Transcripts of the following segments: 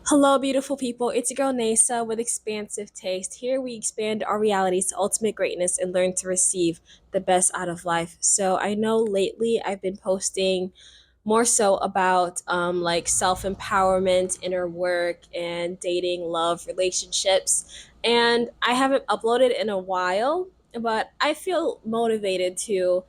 Hello, beautiful people. It's your girl Neyssa with Expansive Taste. Here we expand our realities to ultimate greatness and learn to receive the best out of life. So I know lately I've been posting more so about like self empowerment, inner work, and dating, love, relationships. And I haven't uploaded in a while, but I feel motivated to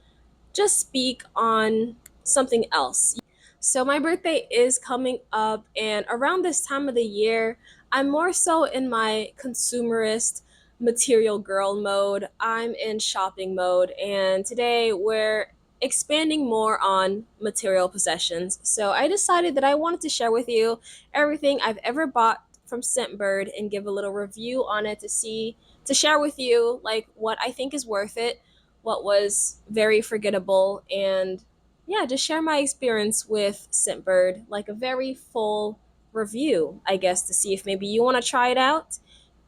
just speak on something else. So my birthday is coming up, and around this time of the year, I'm more so in my consumerist material girl mode. I'm in shopping mode, and today we're expanding more on material possessions. So I decided that I wanted to share with you everything I've ever bought from Scentbird and give a little review on it to share with you like what I think is worth it, what was very forgettable, and yeah, just share my experience with Scentbird, like a very full review, I guess, to see if maybe you want to try it out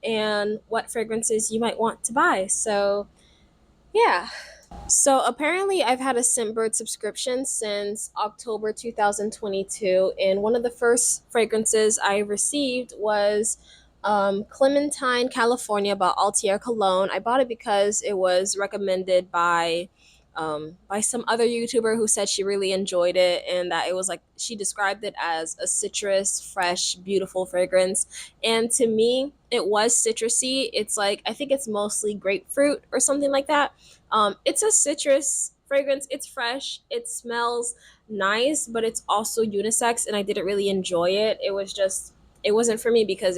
and what fragrances you might want to buy. So, yeah. So, apparently, I've had a Scentbird subscription since October 2022, and one of the first fragrances I received was Clementine, California by Altier Cologne. I bought it because it was recommended by some other YouTuber who said she really enjoyed it and that it was like she described it as a citrus, fresh, beautiful fragrance. And to me, it was citrusy. It's like I think it's mostly grapefruit or something like that. It's a citrus fragrance. It's fresh. It smells nice, but it's also unisex, and I didn't really enjoy it. It wasn't for me because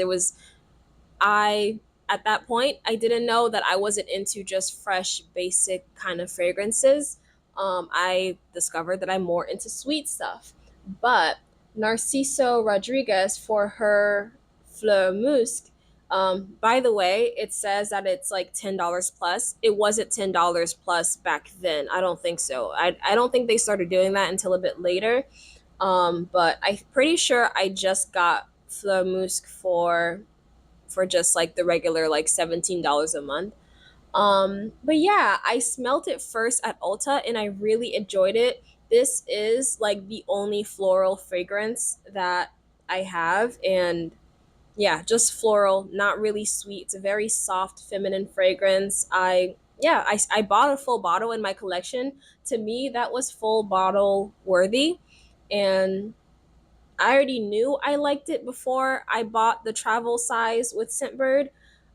I at that point I didn't know that I wasn't into just fresh basic kind of fragrances. I discovered that I'm more into sweet stuff. But Narciso Rodriguez for her Fleur Musque, by the way, it says that it's like $10 plus. It wasn't $10 plus back then. I don't think so. I don't think they started doing that until a bit later. But I'm pretty sure I just got Fleur Musque for just like the regular like $17 a month. But yeah, I smelt it first at Ulta and I really enjoyed it. This is like the only floral fragrance that I have, and yeah, just floral, not really sweet. It's a very soft, feminine fragrance. I bought a full bottle in my collection. To me, that was full bottle worthy, and I already knew I liked it before I bought the travel size with Scentbird.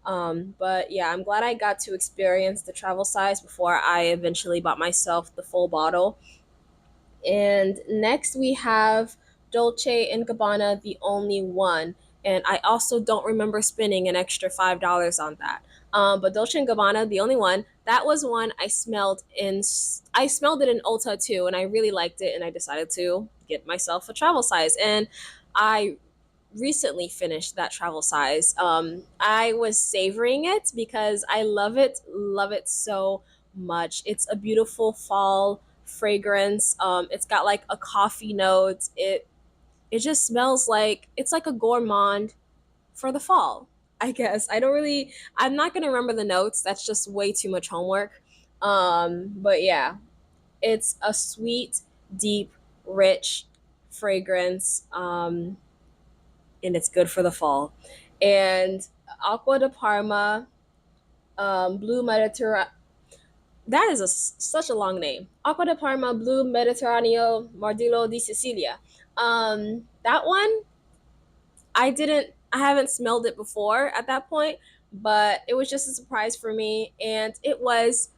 But yeah, I'm glad I got to experience the travel size before I eventually bought myself the full bottle. And next we have Dolce and Gabbana, the only one. And I also don't remember spending an extra $5 on that. But Dolce and Gabbana, the only one, that was one I smelled it in Ulta too, and I really liked it, and I decided to get myself a travel size. And I recently finished that travel size. I was savoring it because I love it so much. It's a beautiful fall fragrance. It's got like a coffee note. It just smells like it's like a gourmand for the fall. I guess I don't really. I'm not gonna remember the notes. That's just way too much homework. But yeah, it's a sweet, deep, rich fragrance. And it's good for the fall. And Aqua de Parma, Blue Mediterranean. That is such a long name. Aqua de Parma, Blue Mediterraneo, Mardillo di Sicilia. That one, I haven't smelled it before at that point, but it was just a surprise for me. And it was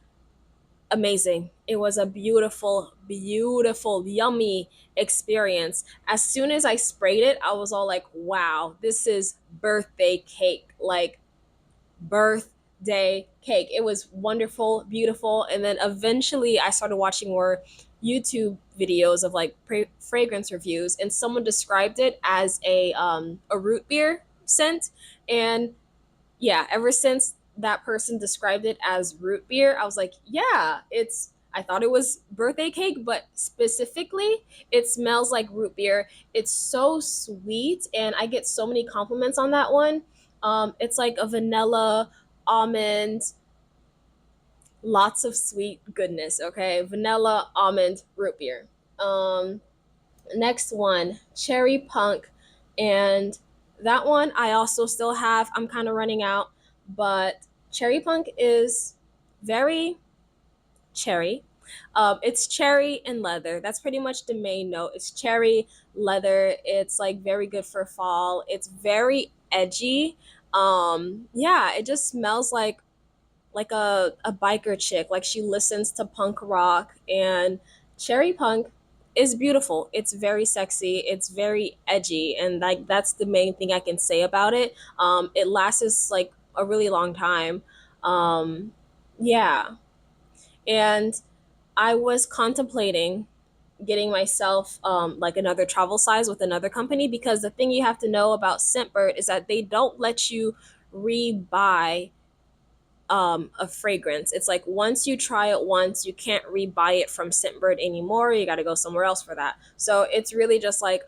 amazing. It was a beautiful, beautiful, yummy experience. As soon as I sprayed it, I was all like, wow, this is birthday cake. Like, birthday cake. It was wonderful, beautiful. And then eventually I started watching more YouTube videos of like fragrance reviews, and someone described it as a root beer scent. And yeah, ever since that person described it as root beer, I was like, yeah, I thought it was birthday cake, but specifically, it smells like root beer. It's so sweet, and I get so many compliments on that one. It's like a vanilla, almond, lots of sweet goodness, okay? Vanilla, almond, root beer. Um, Next one, cherry punk and That one I also still have. I'm kind of running out, but cherry punk is very cherry. It's cherry and leather. That's pretty much the main note. It's cherry, leather. It's like very good for fall. It's very edgy. Yeah, it just smells like a biker chick. Like she listens to punk rock, and cherry punk is beautiful. It's very sexy. It's very edgy, and like that's the main thing I can say about it. It lasts like a really long time. Um, yeah, and I was contemplating getting myself like another travel size with another company, because the thing you have to know about Scentbird is that they don't let you rebuy a fragrance. It's like once you try it once, you can't rebuy it from Scentbird anymore. You got to go somewhere else for that. So it's really just like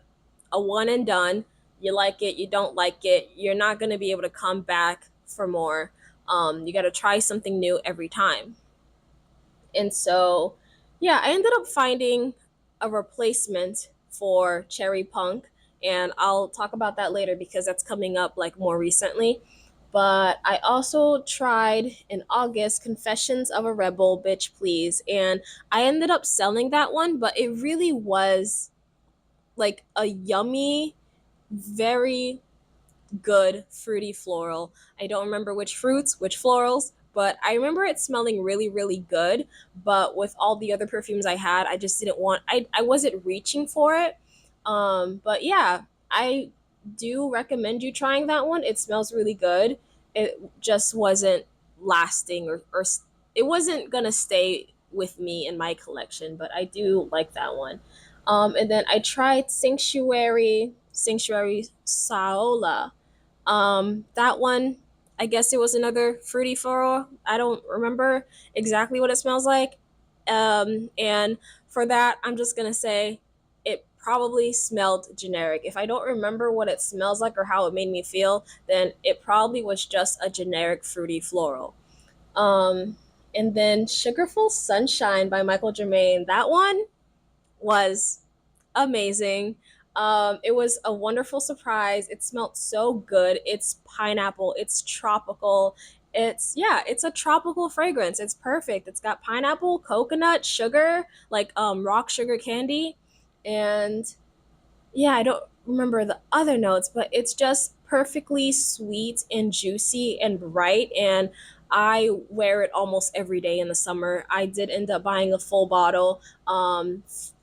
a one and done. You like it, you don't like it. You're not going to be able to come back for more. You got to try something new every time. And so, yeah, I ended up finding a replacement for Cherry Punk, and I'll talk about that later because that's coming up like more recently. But I also tried in August Confessions of a Rebel, Bitch Please, and I ended up selling that one, but it really was like a yummy, very good fruity floral. I don't remember which fruits, which florals, but I remember it smelling really, really good. But with all the other perfumes I had, I just didn't want, I wasn't reaching for it. But yeah, I do recommend you trying that one. It smells really good. It just wasn't lasting, or it wasn't gonna stay with me in my collection, but I do like that one. And then I tried Sanctuary Saola. That one, I guess it was another fruity floral. I don't remember exactly what it smells like. And for that, I'm just gonna say it probably smelled generic. If I don't remember what it smells like or how it made me feel, then it probably was just a generic fruity floral. Um, and then Sugarful Sunshine by Michael Germain. That one was amazing. It was a wonderful surprise. It smelled so good. It's pineapple. It's tropical. It's a tropical fragrance. It's perfect. It's got pineapple, coconut, sugar, like rock sugar candy, and yeah, I don't remember the other notes, but it's just perfectly sweet and juicy and bright. And I wear it almost every day in the summer. I did end up buying a full bottle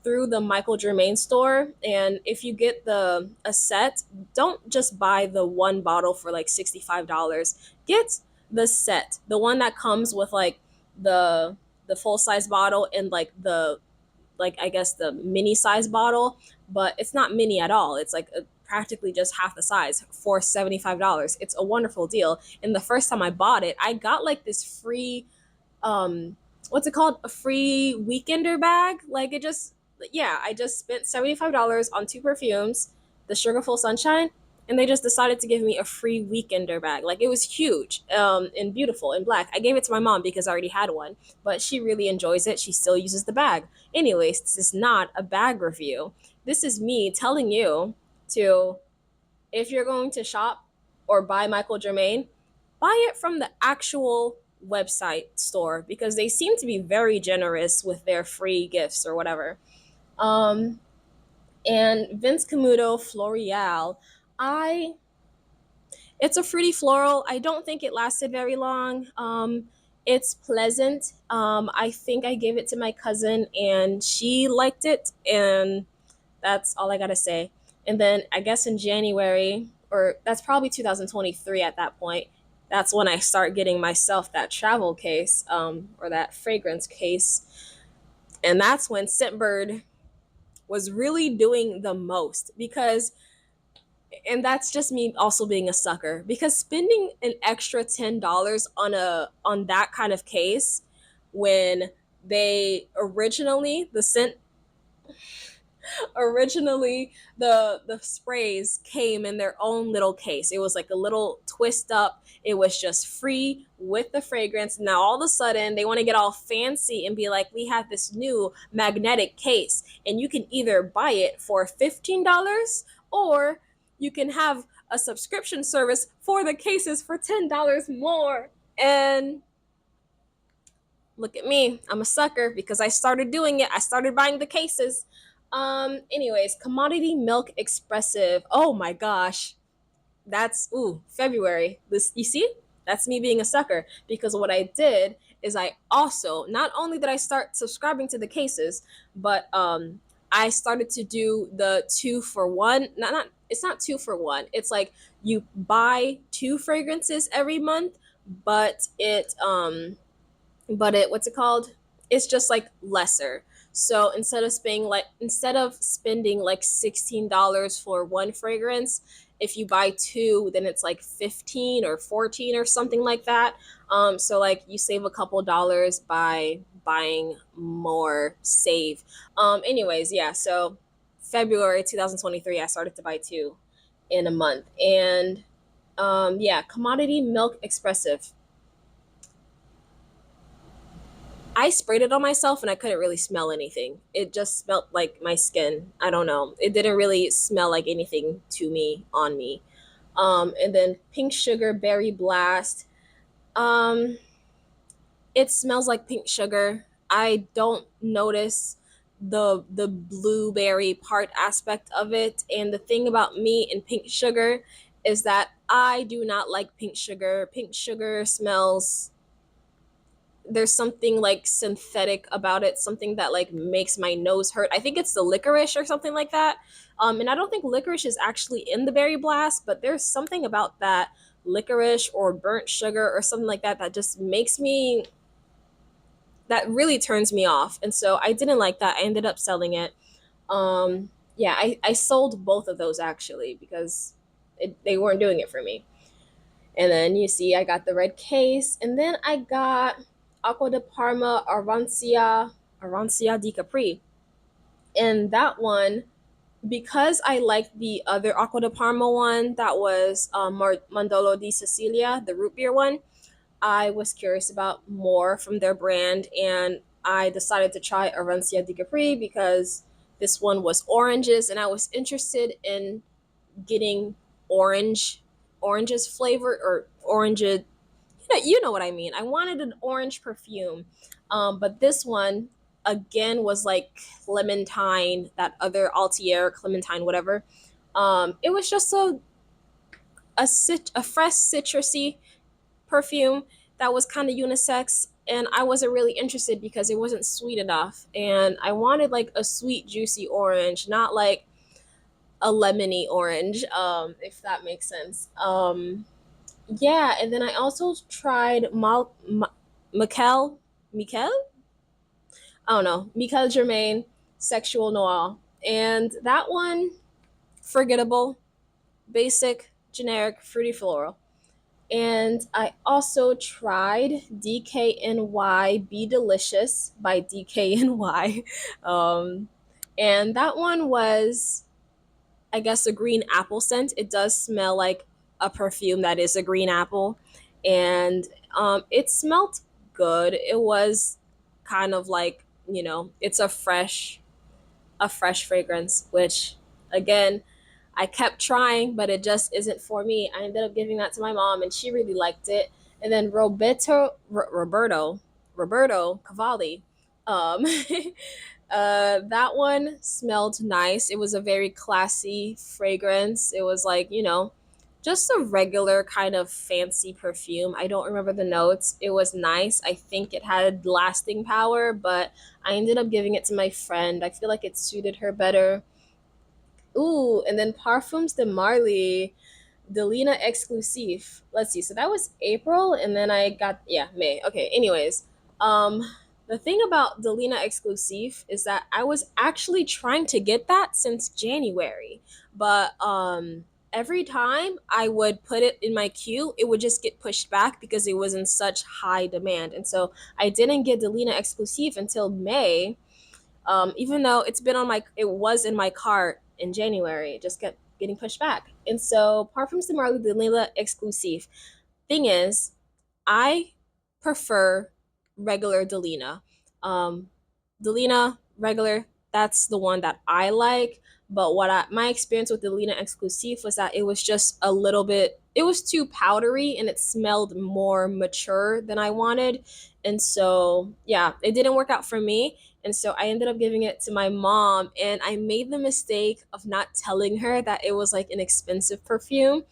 through the Michael Germain store. And if you get the a set, don't just buy the one bottle for like $65. Get the set, the one that comes with like the the full size bottle and like I guess the mini size bottle, but it's not mini at all. It's like practically just half the size for $75. It's a wonderful deal. And the first time I bought it, I got like this free um what's it called? A free weekender bag. Like it just yeah, I just spent $75 on two perfumes, the Sugarful Sunshine, and they just decided to give me a free weekender bag. Like it was huge, and beautiful and black. I gave it to my mom because I already had one, but she really enjoys it. She still uses the bag. Anyways, this is not a bag review. This is me telling you to, if you're going to shop or buy Michael Germain, buy it from the actual website store because they seem to be very generous with their free gifts or whatever. Um, and Vince Camuto Floreal, I it's a fruity floral. I don't think it lasted very long. It's pleasant. I think I gave it to my cousin and she liked it, and that's all I gotta say. And then I guess in January, or that's probably 2023 at that point, that's when I start getting myself that travel case, or that fragrance case. And that's when Scentbird was really doing the most because, and that's just me also being a sucker, because spending an extra $10 on that kind of case when they originally the scent originally the sprays came in their own little case. It was like a little twist up. It was just free with the fragrance. Now all of a sudden they want to get all fancy and be like, we have this new magnetic case and you can either buy it for $15 or you can have a subscription service for the cases for $10 more. And look at me, I'm a sucker because I started doing it. I started buying the cases. Anyways, commodity milk expressive. Oh my gosh, that's February. This, you see, that's me being a sucker because what I did is I also, not only did I start subscribing to the cases, but I started to do the 2 for 1. Not it's not 2 for 1. It's like you buy two fragrances every month, but it what's it called, it's just like lesser. So instead of spending like $16 for one fragrance, if you buy two, then it's like 15 or 14 or something like that. So like you save a couple dollars by buying more. Save. Anyways, yeah, so February 2023 I started to buy two in a month. And yeah, commodity milk expressive, I sprayed it on myself and I couldn't really smell anything. It just smelled like my skin. I don't know. It didn't really smell like anything to me on me. And then pink sugar berry blast. Um, it smells like pink sugar. I don't notice the blueberry part aspect of it. And the thing about me and pink sugar is that I do not like pink sugar. Pink sugar smells, there's something like synthetic about it, something that like makes my nose hurt. I think it's the licorice or something like that. And I don't think licorice is actually in the berry blast, but there's something about that licorice or burnt sugar or something like that that just makes me, that really turns me off. And so I didn't like that. I ended up selling it. Yeah, I sold both of those actually because they weren't doing it for me. And then you see, I got the red case, and then I got Aqua de Parma Arancia di Capri. And that one, because I liked the other Aqua de Parma one, that was Mandolo di Sicilia, the root beer one, I was curious about more from their brand, and I decided to try Arancia di Capri because this one was oranges, and I was interested in getting oranges flavor or orange, you know what I mean. I wanted an orange perfume, but this one again was like clementine, that other Altier clementine, whatever. It was just a fresh citrusy perfume that was kind of unisex, and I wasn't really interested because it wasn't sweet enough, and I wanted like a sweet juicy orange, not like a lemony orange, if that makes sense. Yeah, and then I also tried Mikel, Mikel? I don't know, Mikel Germain Sexual Noir. And that one, forgettable, basic, generic, fruity floral. And I also tried DKNY Be Delicious by DKNY. Um, and that one was, I guess, a green apple scent. It does smell like a perfume that is a green apple, and it smelled good. It was kind of like, it's a fresh fragrance, which again, I kept trying, but it just isn't for me. I ended up giving that to my mom, and she really liked it. And then Roberto Cavalli. Um, that one smelled nice. It was a very classy fragrance. It was like, just a regular kind of fancy perfume. I don't remember the notes. It was nice. I think it had lasting power, but I ended up giving it to my friend. I feel like it suited her better. Ooh, and then Parfums de Marly, Delina Exclusive. Let's see. So that was April, and then I got, yeah, May. Okay. Anyways, um, the thing about Delina Exclusive is that I was actually trying to get that since January, but every time I would put it in my queue, it would just get pushed back because it was in such high demand, and so I didn't get Delina Exclusive until May. Even though it was in my cart in January, it just kept getting pushed back. And so Parfums de Marly de Lila Exclusive. Thing is, I prefer regular Delina. Um, Delina regular. That's the one that I like. But my experience with the Lena Exclusive was that it was just a little bit, it was too powdery and it smelled more mature than I wanted. And so, yeah, it didn't work out for me. And so I ended up giving it to my mom, and I made the mistake of not telling her that it was like an expensive perfume.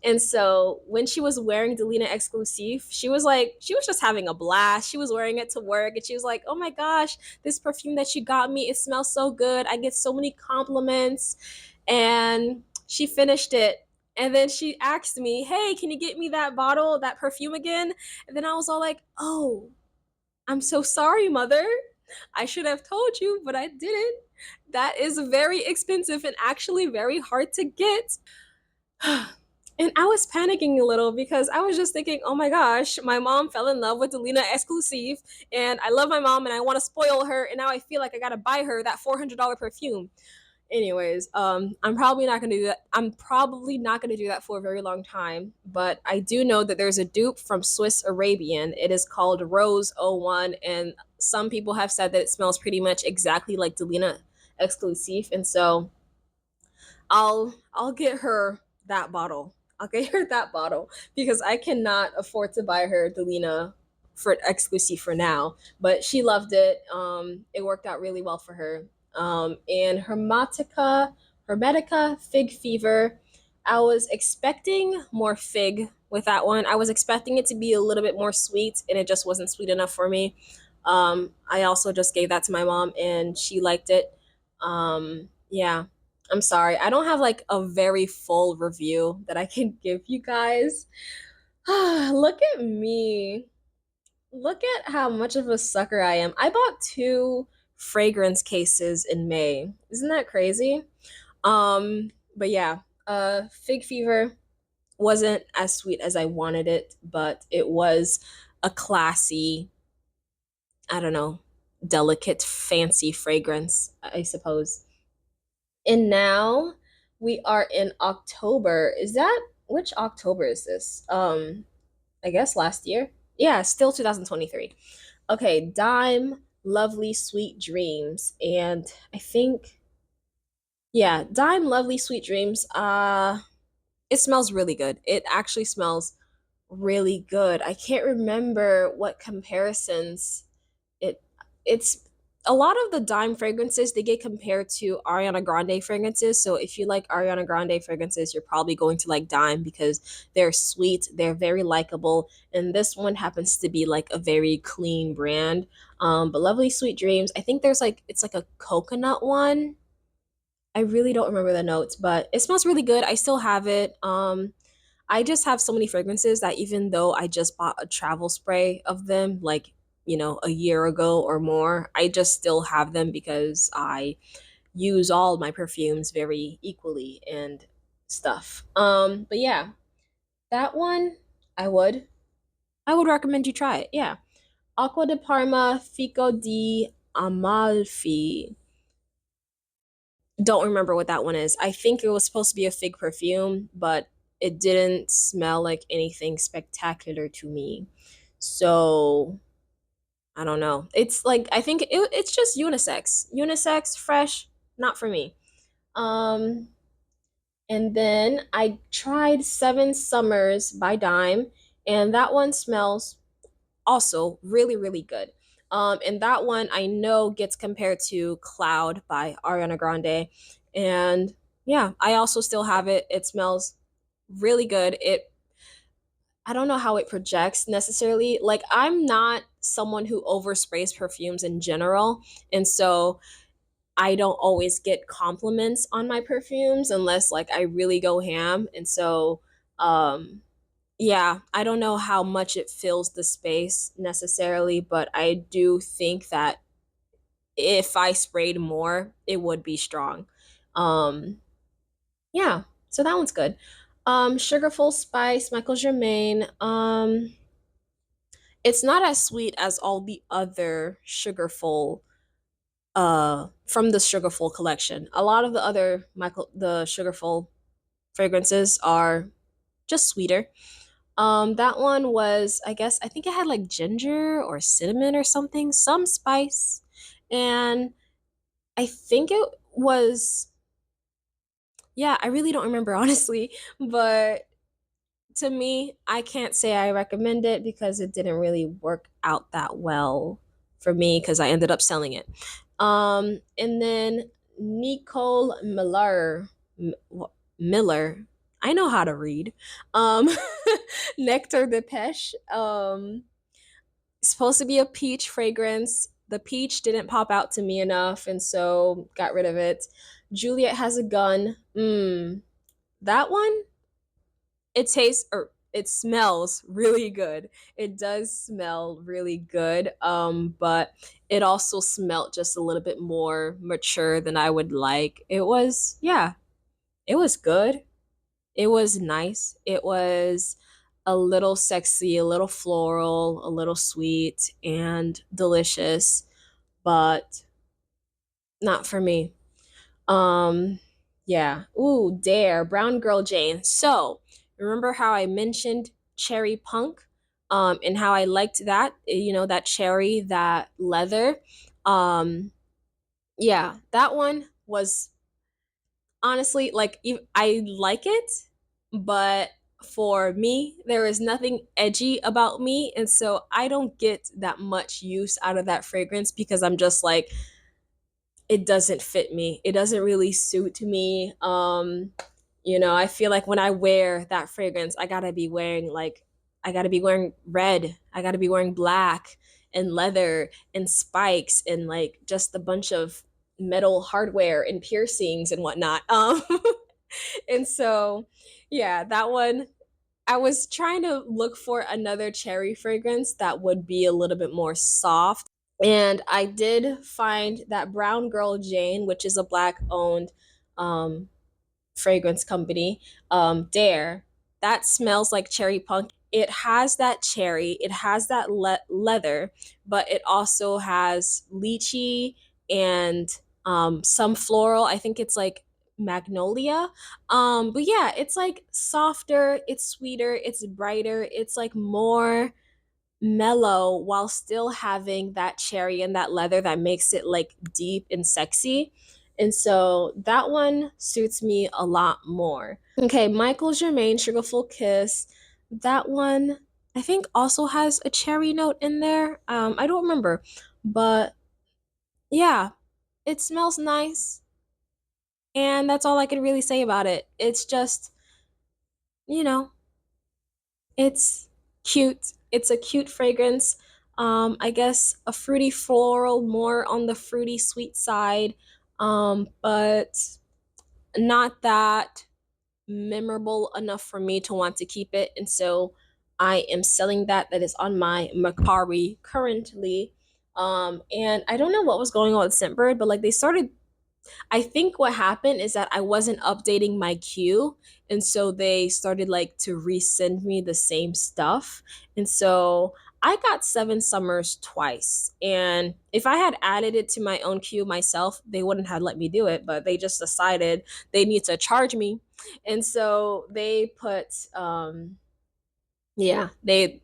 And so when she was wearing Delina Exclusive, she was just having a blast. She was wearing it to work and she was like, oh my gosh, this perfume that you got me, it smells so good. I get so many compliments. And she finished it. And then she asked me, hey, can you get me that bottle, that perfume again? And then I was all like, oh, I'm so sorry, mother. I should have told you, but I didn't. That is very expensive and actually very hard to get. And I was panicking a little because I was just thinking, oh my gosh, my mom fell in love with the Lena Exclusive, and I love my mom and I want to spoil her, and now I feel like I gotta buy her that $400 perfume. Anyways, I'm probably not gonna do that. I'm probably not gonna do that for a very long time, but I do know that there's a dupe from Swiss Arabian. It is called Rose 01, and some people have said that it smells pretty much exactly like Delina Exclusive, and so I'll get her that bottle. I'll get her that bottle because I cannot afford to buy her Delina for exclusive for now. But she loved it. It worked out really well for her. And Hermetica Fig Fever. I was expecting more fig with that one. I was expecting it to be a little bit more sweet, and it just wasn't sweet enough for me. I also just gave that to my mom, and she liked it. Yeah, I'm sorry. I don't have like a very full review that I can give you guys. Look at me. Look at how much of a sucker I am. I bought two fragrance cases in May. Isn't that crazy? But yeah, Fig Fever wasn't as sweet as I wanted it, but it was a classy, I don't know, delicate, fancy fragrance, I suppose. And now we are in October. Is that which October is this? I guess last year. Yeah, still 2023. Okay, Dime Lovely Sweet Dreams. And I think yeah, Dime Lovely Sweet Dreams. It smells really good. It actually smells really good. I can't remember what comparisons it it's a lot of the Dime fragrances, they get compared to Ariana Grande fragrances. So if you like Ariana Grande fragrances, you're probably going to like Dime because they're sweet, they're very likable, and this one happens to be like a very clean brand. But Lovely Sweet Dreams, I think there's like it's like a coconut one. I really don't remember the notes, but it smells really good. I still have it. I just have so many fragrances that even though I just bought a travel spray of them, like, a year ago or more, I just still have them because I use all my perfumes very equally and stuff. But yeah, that one I would I would recommend you try it. Yeah. Acqua di Parma Fico di Amalfi. Don't remember what that one is. I think it was supposed to be a fig perfume, but it didn't smell like anything spectacular to me. So I don't know. It's like I think it's just unisex. Unisex, fresh, not for me. Um, and then I tried Seven Summers by Dime, and that one smells also really, really good. And that one I know gets compared to Cloud by Ariana Grande. And yeah, I also still have it. It smells really good. I don't know how it projects necessarily. Like, I'm not someone who oversprays perfumes in general. And so I don't always get compliments on my perfumes unless like I really go ham. And so, um, yeah, I don't know how much it fills the space necessarily, but I do think that if I sprayed more, it would be strong. Um, yeah, so that one's good. Sugarful Spice, Michael Germain. It's not as sweet as all the other Sugarful from the Sugarful collection. A lot of the other the Sugarful fragrances are just sweeter. That one was, I guess, I think it had like ginger or cinnamon or something, some spice. And I think it was, yeah, I really don't remember honestly, but to me, I can't say I recommend it because it didn't really work out that well for me because I ended up selling it. And then Nicole Miller. I know how to read. Um, Nectar de Pêche. Supposed to be a peach fragrance. The peach didn't pop out to me enough, and so got rid of it. Juliet has a gun. That one, it tastes or it smells really good. It does smell really good. But it also smelled just a little bit more mature than I would like. It was, yeah, it was good. It was nice. It was a little sexy, a little floral, a little sweet and delicious, but not for me. Um, yeah. Ooh, Dare, Brown Girl Jane. So, remember how I mentioned cherry punk? And how I liked that, that cherry, that leather. Um, yeah, that one was honestly like I like it, but for me, there is nothing edgy about me, and so I don't get that much use out of that fragrance because I'm just like, it doesn't fit me. It doesn't really suit me. I feel like when I wear that fragrance, I gotta be wearing red. I gotta be wearing black and leather and spikes and like just a bunch of metal hardware and piercings and whatnot. And so yeah, that one, I was trying to look for another cherry fragrance that would be a little bit more soft, and I did find that Brown Girl Jane, which is a black owned um, fragrance company, Dare, that smells like cherry punk. It has that cherry, it has that leather, but it also has lychee and some floral. I think it's like magnolia. But yeah, it's like softer, it's sweeter, it's brighter, it's like more mellow while still having that cherry and that leather that makes it like deep and sexy. And so that one suits me a lot more. Okay, Michael Germain Sugarful Kiss. That one I think also has a cherry note in there. I don't remember, but yeah, it smells nice, and that's all I can really say about it. It's just, you know, it's cute. It's a cute fragrance. I guess a fruity floral, more on the fruity sweet side, but not that memorable enough for me to want to keep it. And so I am selling that. That is on my Macari currently. And I don't know what was going on with Scentbird, but like they started, I think what happened is that I wasn't updating my queue, and so they started like to resend me the same stuff. And so I got Seven Summers twice. And if I had added it to my own queue myself, they wouldn't have let me do it, but they just decided they need to charge me. And so they put yeah, they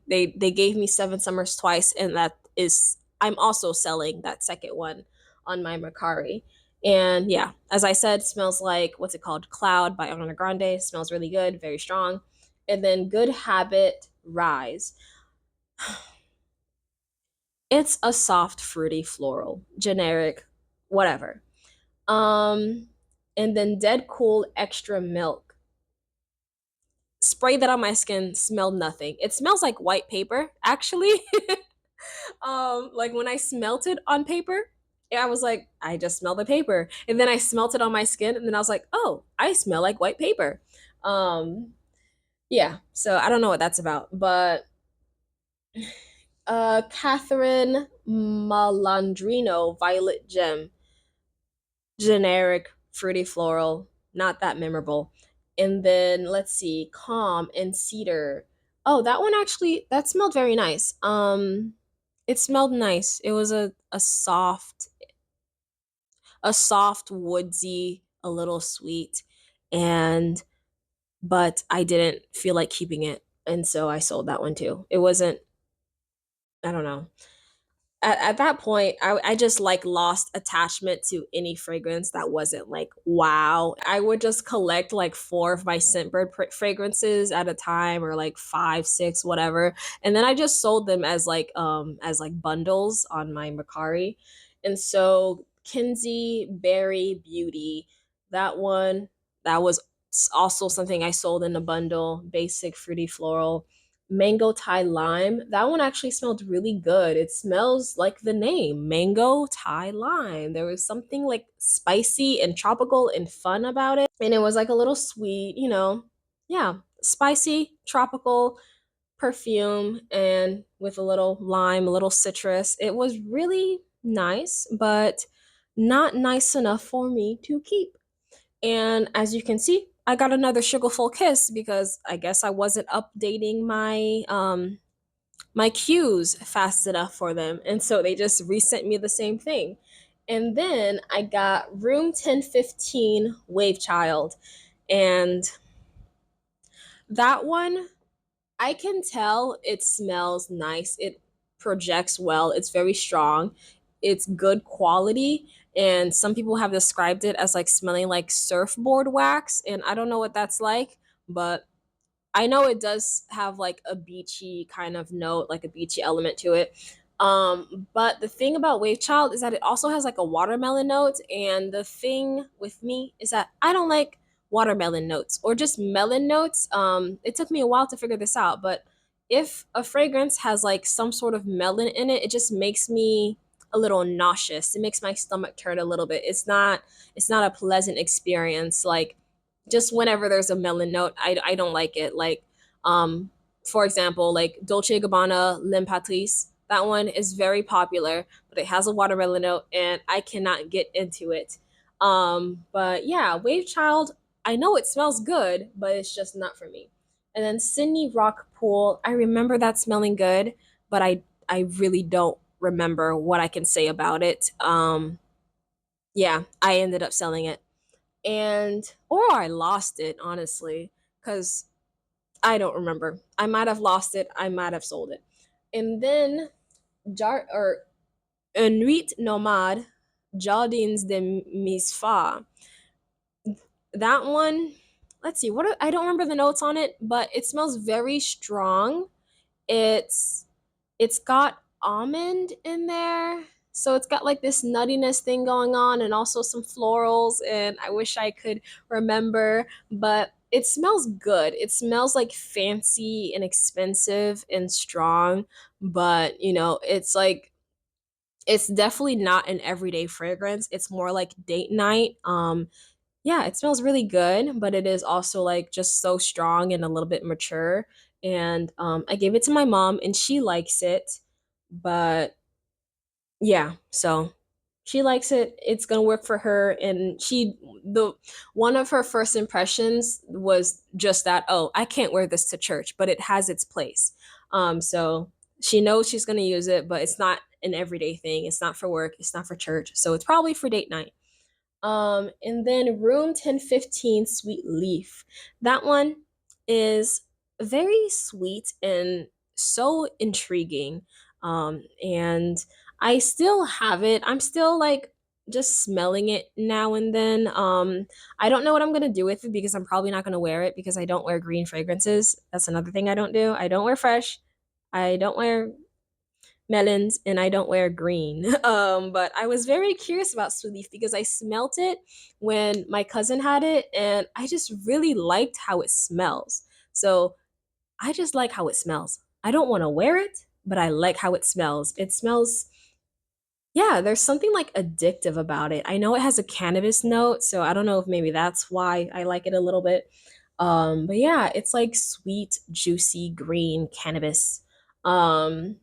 gave me Seven Summers twice, and that is I'm also selling that second one on my Macari. And yeah, as I said, smells like what's it called? Cloud by Ariana Grande. Smells really good, very strong. And then Good Habit Rise. It's a soft, fruity floral, generic, whatever. Um, and then Dead Cool Extra Milk. Sprayed that on my skin, smelled nothing. It smells like white paper, actually. Like when I smelt it on paper, I was like, I just smell the paper. And then I smelt it on my skin, and then I was like, oh, I smell like white paper. Um, yeah, so I don't know what that's about. But Catherine Malandrino Violet Gem, generic, fruity floral, not that memorable. And then let's see, Calm and Cedar. Oh, that one actually that smelled very nice. It smelled nice. It was a soft woodsy, a little sweet, and but I didn't feel like keeping it, and so I sold that one too. It wasn't, I don't know. At that point, I just like lost attachment to any fragrance that wasn't like wow. I would just collect like four of my Scentbird fragrances at a time, or like five, six, whatever. And then I just sold them as like bundles on my Mercari. And so Kinsey Berry Beauty, that one, that was also something I sold in a bundle, basic fruity floral. Mango Thai Lime. That one actually smelled really good. It smells like the name, Mango Thai Lime. There was something like spicy and tropical and fun about it. And it was like a little sweet, yeah, spicy, tropical perfume and with a little lime, a little citrus. It was really nice, but not nice enough for me to keep. And as you can see, I got another sugarful kiss because I guess I wasn't updating my cues fast enough for them. And so they just resent me the same thing. And then I got Room 1015 Wave Child. And that one, I can tell it smells nice. It projects well. It's very strong. It's good quality. And some people have described it as like smelling like surfboard wax. And I don't know what that's like, but I know it does have like a beachy kind of note, like a beachy element to it. But the thing about Wave Child is that it also has like a watermelon note. And the thing with me is that I don't like watermelon notes or just melon notes. It took me a while to figure this out, but if a fragrance has like some sort of melon in it, it just makes me a little nauseous. It makes my stomach turn a little bit. It's not a pleasant experience. Like just whenever there's a melon note, I don't like it. Like, um, for example, like Dolce & Gabbana L'Impatrice, that one is very popular, but it has a watermelon note, and I cannot get into it. But yeah, Wave Child, I know it smells good, but it's just not for me. And then Sydney Rock Pool, I remember that smelling good, but I really don't remember what I can say about it. Yeah, I ended up selling it, and or I lost it, honestly, because I don't remember. I might have lost it, I might have sold it. And then Jar or Nuit Nomade Jardins de Misfa. That one, let's see, I don't remember the notes on it, but it smells very strong. It's got almond in there. So it's got like this nuttiness thing going on, and also some florals, and I wish I could remember, but it smells good. It smells like fancy and expensive and strong, but it's definitely not an everyday fragrance. It's more like date night. Yeah, it smells really good, but it is also like just so strong and a little bit mature. And I gave it to my mom, and she likes it, but yeah, so she likes it. It's gonna work for her, and the one of her first impressions was just that, oh, I can't wear this to church, but it has its place. So she knows she's gonna use it, but it's not an everyday thing. It's not for work. It's not for church. So it's probably for date night. And then Room 1015 Sweet Leaf. That one is very sweet and so intriguing. And I still have it. I'm still like just smelling it now and then. I don't know what I'm gonna do with it because I'm probably not gonna wear it because I don't wear green fragrances. That's another thing I don't do. I don't wear fresh. I don't wear melons, and I don't wear green. But I was very curious about Sweet Leaf because I smelt it when my cousin had it, and I just really liked how it smells. So I just like how it smells. I don't want to wear it, but I like how it smells. It smells, yeah, there's something like addictive about it. I know it has a cannabis note, so I don't know if maybe that's why I like it a little bit. But yeah, it's like sweet, juicy green cannabis. Um,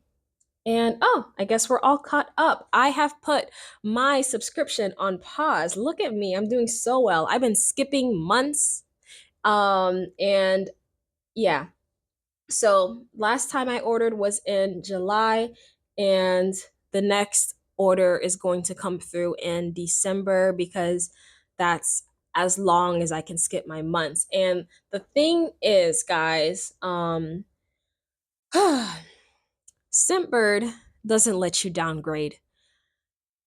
and oh, I guess we're all caught up. I have put my subscription on pause. Look at me. I'm doing so well. I've been skipping months. And yeah. So last time I ordered was in July, and the next order is going to come through in December because that's as long as I can skip my months. And the thing is, guys, Scentbird doesn't let you downgrade.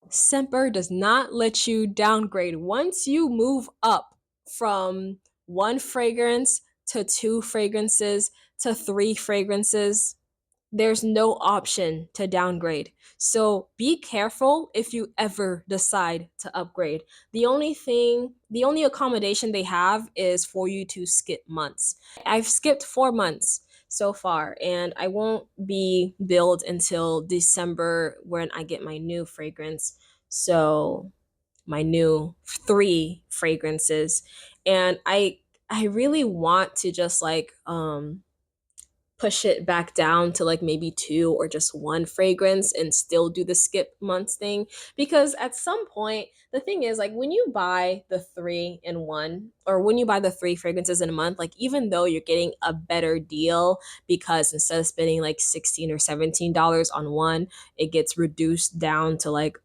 Scentbird does not let you downgrade. Once you move up from one fragrance to two fragrances to three fragrances, there's no option to downgrade. So be careful if you ever decide to upgrade. The only accommodation they have is for you to skip months. I've skipped 4 months so far, and I won't be billed until December when I get my new fragrance. So my new three fragrances. And I really want to just push it back down to like maybe two or just one fragrance and still do the skip months thing, because at some point the thing is, like, when you buy the three in one, or when you buy the three fragrances in a month, like, even though you're getting a better deal, because instead of spending like $16 or $17 on one, it gets reduced down to like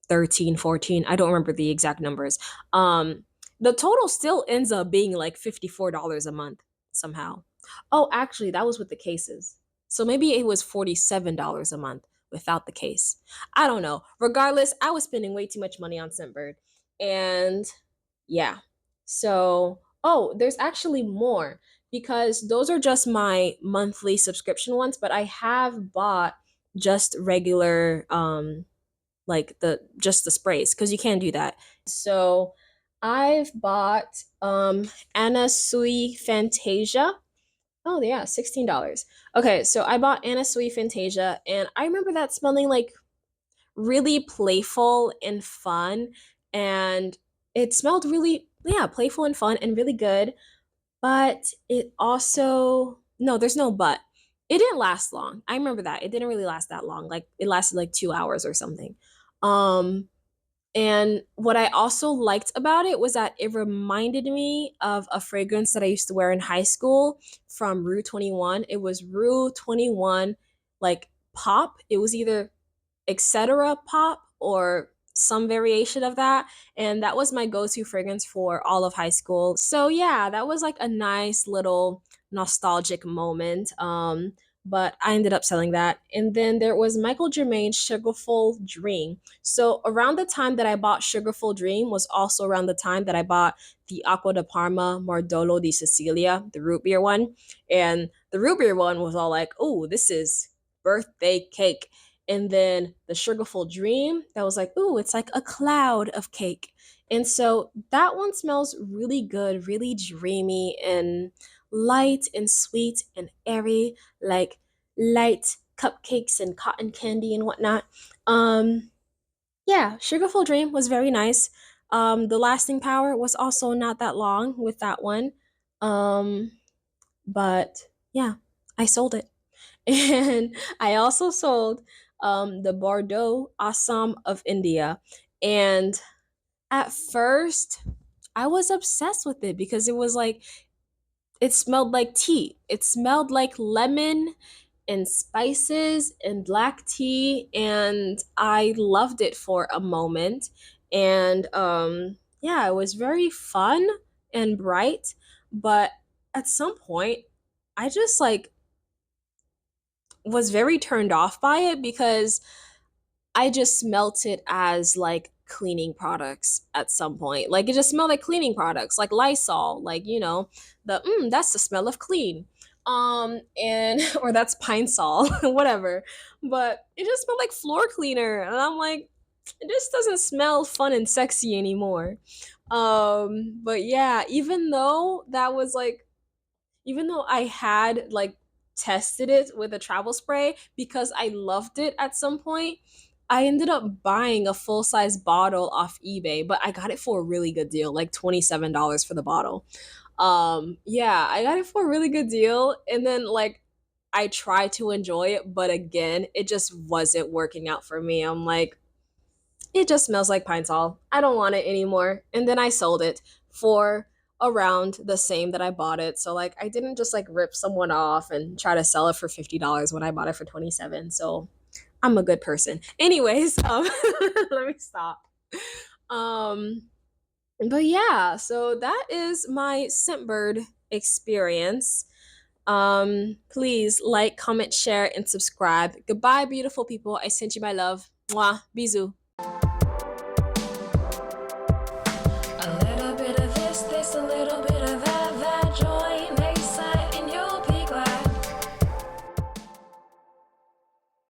13, 14. I don't remember the exact numbers. um the total still ends up being like $54 a month somehow. Oh, actually, that was with the cases. So maybe it was $47 a month without the case. I don't know. Regardless, I was spending way too much money on Scentbird. And yeah. So, oh, there's actually more, because those are just my monthly subscription ones, but I have bought just regular like the just the sprays, because you can do that. So I've bought Anna Sui Fantasia. Oh yeah, $16. Okay, so I bought Anna Sui Fantasia, and I remember that smelling like really playful and fun, and it smelled really, yeah, playful and fun and really good. But it also, no, there's no but. It didn't last long. I remember that. It didn't really last that long. Like, it lasted like 2 hours or something. Um and what I also liked about it was that it reminded me of a fragrance that I used to wear in high school from Rue 21. It was Rue 21, like, pop. It was either etc. pop or some variation of that. And that was my go to fragrance for all of high school. So, yeah, that was like a nice little nostalgic moment. But I ended up selling that. And then there was Michael Germain's Sugarful Dream. So, around the time that I bought Sugarful Dream was also around the time that I bought the Acqua di Parma Mardolo di Sicilia, the root beer one. And the root beer one was all like, oh, this is birthday cake. And then the Sugarful Dream, that was like, ooh, it's like a cloud of cake. And so that one smells really good, really dreamy and light and sweet and airy, like light cupcakes and cotton candy and whatnot. Yeah, Sugarful Dream was very nice. The lasting power was also not that long with that one. Um, but yeah, I sold it. And I also sold the Bordeaux Assam of India. And at first, I was obsessed with it because it was like, it smelled like tea. It smelled like lemon and spices and black tea. And I loved it for a moment. And yeah, it was very fun and bright. But at some point, I just like was very turned off by it, because I just smelt it as like cleaning products at some point. Like, it just smelled like cleaning products, like Lysol, like, that's the smell of clean. And or that's Pine Sol, whatever. But it just smelled like floor cleaner, and I'm like, it just doesn't smell fun and sexy anymore. But yeah, even though I had like tested it with a travel spray because I loved it at some point, I ended up buying a full size bottle off eBay, but I got it for a really good deal, like $27 for the bottle. Yeah, I got it for a really good deal. And then, like, I tried to enjoy it, but again, it just wasn't working out for me. I'm like, it just smells like Pine Sol. I don't want it anymore. And then I sold it for around the same that I bought it. So, like, I didn't just like rip someone off and try to sell it for $50 when I bought it for 27. So I'm a good person. Anyways, let me stop. Um but yeah, so that is my Scentbird experience. Please like, comment, share, and subscribe. Goodbye, beautiful people. I sent you my love. Mwah. Bisous.